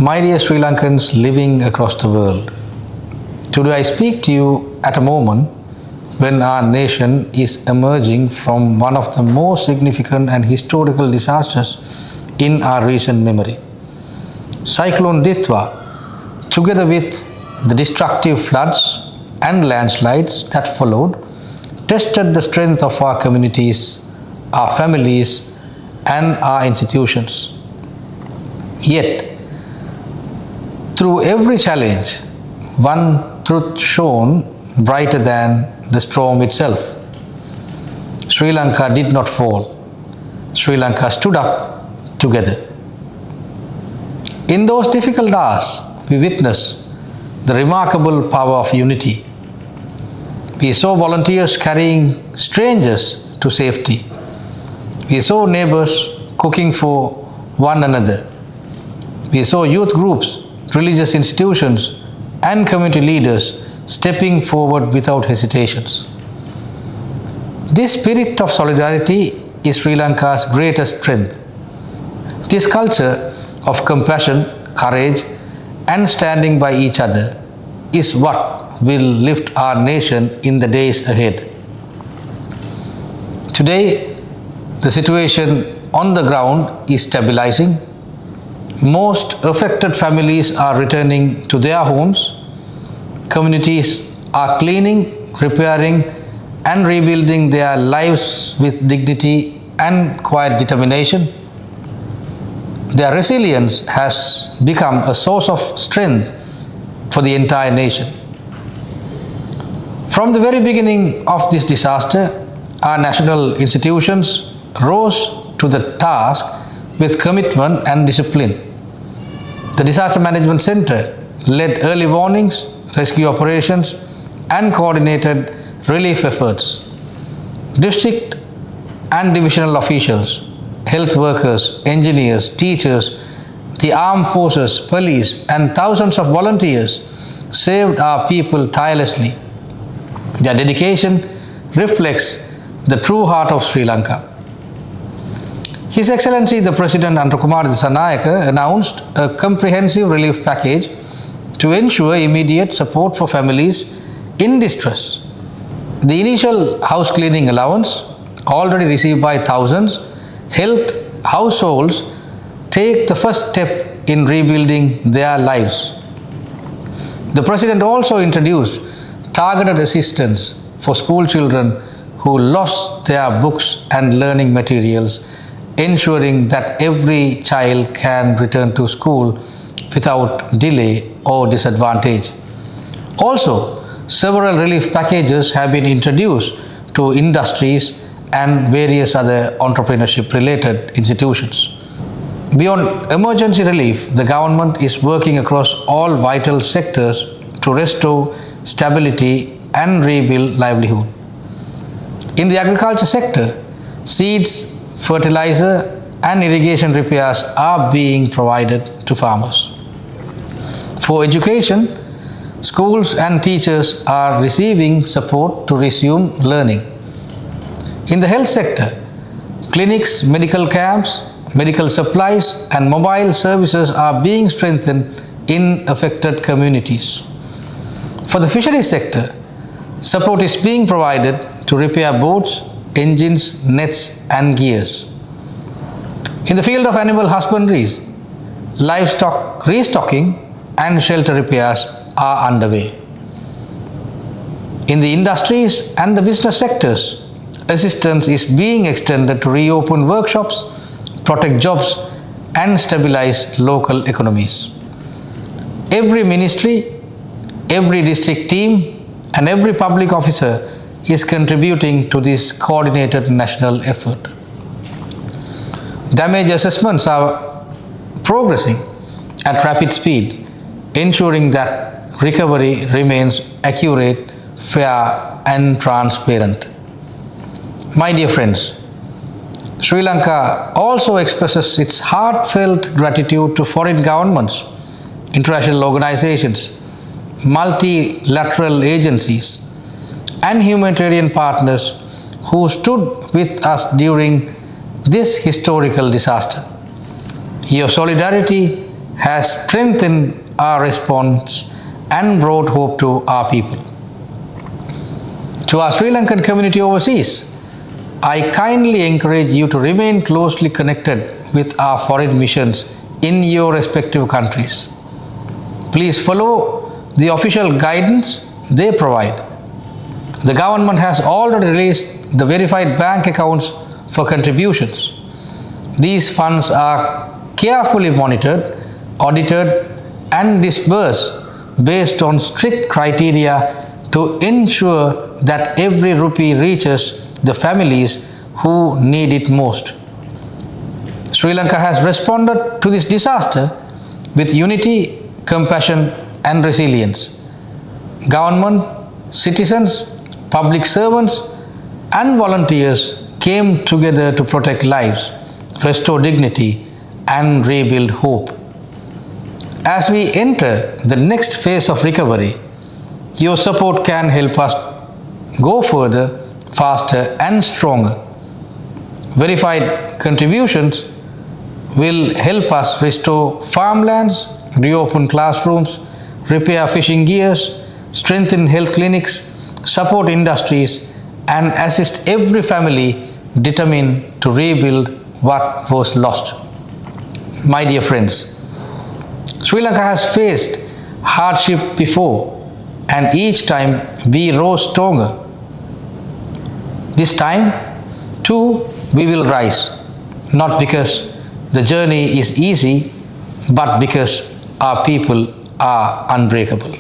My dear Sri Lankans living across the world, today I speak to you at a moment when our nation is emerging from one of the most significant and historical disasters in our recent memory. Cyclone Ditwa, together with the destructive floods and landslides that followed, tested the strength of our communities, our families, and our institutions. Yet, through every challenge, one truth shone brighter than the storm itself. Sri Lanka did not fall. Sri Lanka stood up together. In those difficult hours, we witnessed the remarkable power of unity. We saw volunteers carrying strangers to safety. We saw neighbors cooking for one another. We saw youth groups, religious institutions, and community leaders stepping forward without hesitations. This spirit of solidarity is Sri Lanka's greatest strength. This culture of compassion, courage, and standing by each other is what will lift our nation in the days ahead. Today, the situation on the ground is stabilizing. Most affected families are returning to their homes. Communities are cleaning, repairing, and rebuilding their lives with dignity and quiet determination. Their resilience has become a source of strength for the entire nation. From the very beginning of this disaster, our national institutions rose to the task with commitment and discipline. The Disaster Management Center led early warnings, rescue operations, and coordinated relief efforts. District and divisional officials, health workers, engineers, teachers, the armed forces, police, and thousands of volunteers saved our people tirelessly. Their dedication reflects the true heart of Sri Lanka. His Excellency the President Antakumar Dissanayake announced a comprehensive relief package to ensure immediate support for families in distress. The initial house cleaning allowance, already received by thousands, helped households take the first step in rebuilding their lives. The President also introduced targeted assistance for school children who lost their books and learning materials, ensuring that every child can return to school without delay or disadvantage. Also, several relief packages have been introduced to industries and various other entrepreneurship-related institutions. Beyond emergency relief, the government is working across all vital sectors to restore stability and rebuild livelihood. In the agriculture sector, seeds, fertilizer, and irrigation repairs are being provided to farmers. For education, schools and teachers are receiving support to resume learning. In the health sector, clinics, medical camps, medical supplies, and mobile services are being strengthened in affected communities. For the fisheries sector, support is being provided to repair boats, engines, nets, and gears. In the field of animal husbandry, livestock restocking and shelter repairs are underway. In the industries and the business sectors, assistance is being extended to reopen workshops, protect jobs, and stabilize local economies. Every ministry, every district team, and every public officer is contributing to this coordinated national effort. Damage assessments are progressing at rapid speed, ensuring that recovery remains accurate, fair, and transparent. My dear friends, Sri Lanka also expresses its heartfelt gratitude to foreign governments, international organizations, multilateral agencies, and humanitarian partners who stood with us during this historical disaster. Your solidarity has strengthened our response and brought hope to our people. To our Sri Lankan community overseas, I kindly encourage you to remain closely connected with our foreign missions in your respective countries. Please follow the official guidance they provide. The government has already released the verified bank accounts for contributions. These funds are carefully monitored, audited, and disbursed based on strict criteria to ensure that every rupee reaches the families who need it most. Sri Lanka has responded to this disaster with unity, compassion, and resilience. Government, citizens, public servants, and volunteers came together to protect lives, restore dignity, and rebuild hope. As we enter the next phase of recovery, your support can help us go further, faster, and stronger. Verified contributions will help us restore farmlands, reopen classrooms, repair fishing gears, strengthen health clinics, support industries, and assist every family determined to rebuild what was lost. My dear friends, Sri Lanka has faced hardship before, and each time we rose stronger. This time, too, we will rise, not because the journey is easy, but because our people are unbreakable.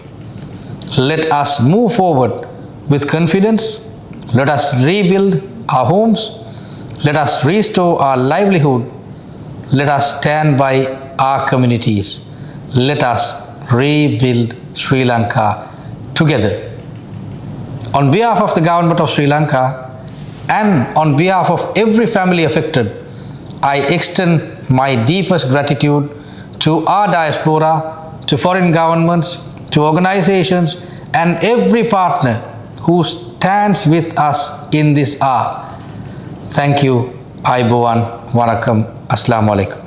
Let us move forward with confidence. Let us rebuild our homes. Let us restore our livelihood. Let us stand by our communities. Let us rebuild Sri Lanka together. On behalf of the government of Sri Lanka and on behalf of every family affected, I extend my deepest gratitude to our diaspora, to foreign governments, to organizations, and every partner who stands with us in this hour. Thank you. Aibowan. Vanakkam. Assalamu alaikum.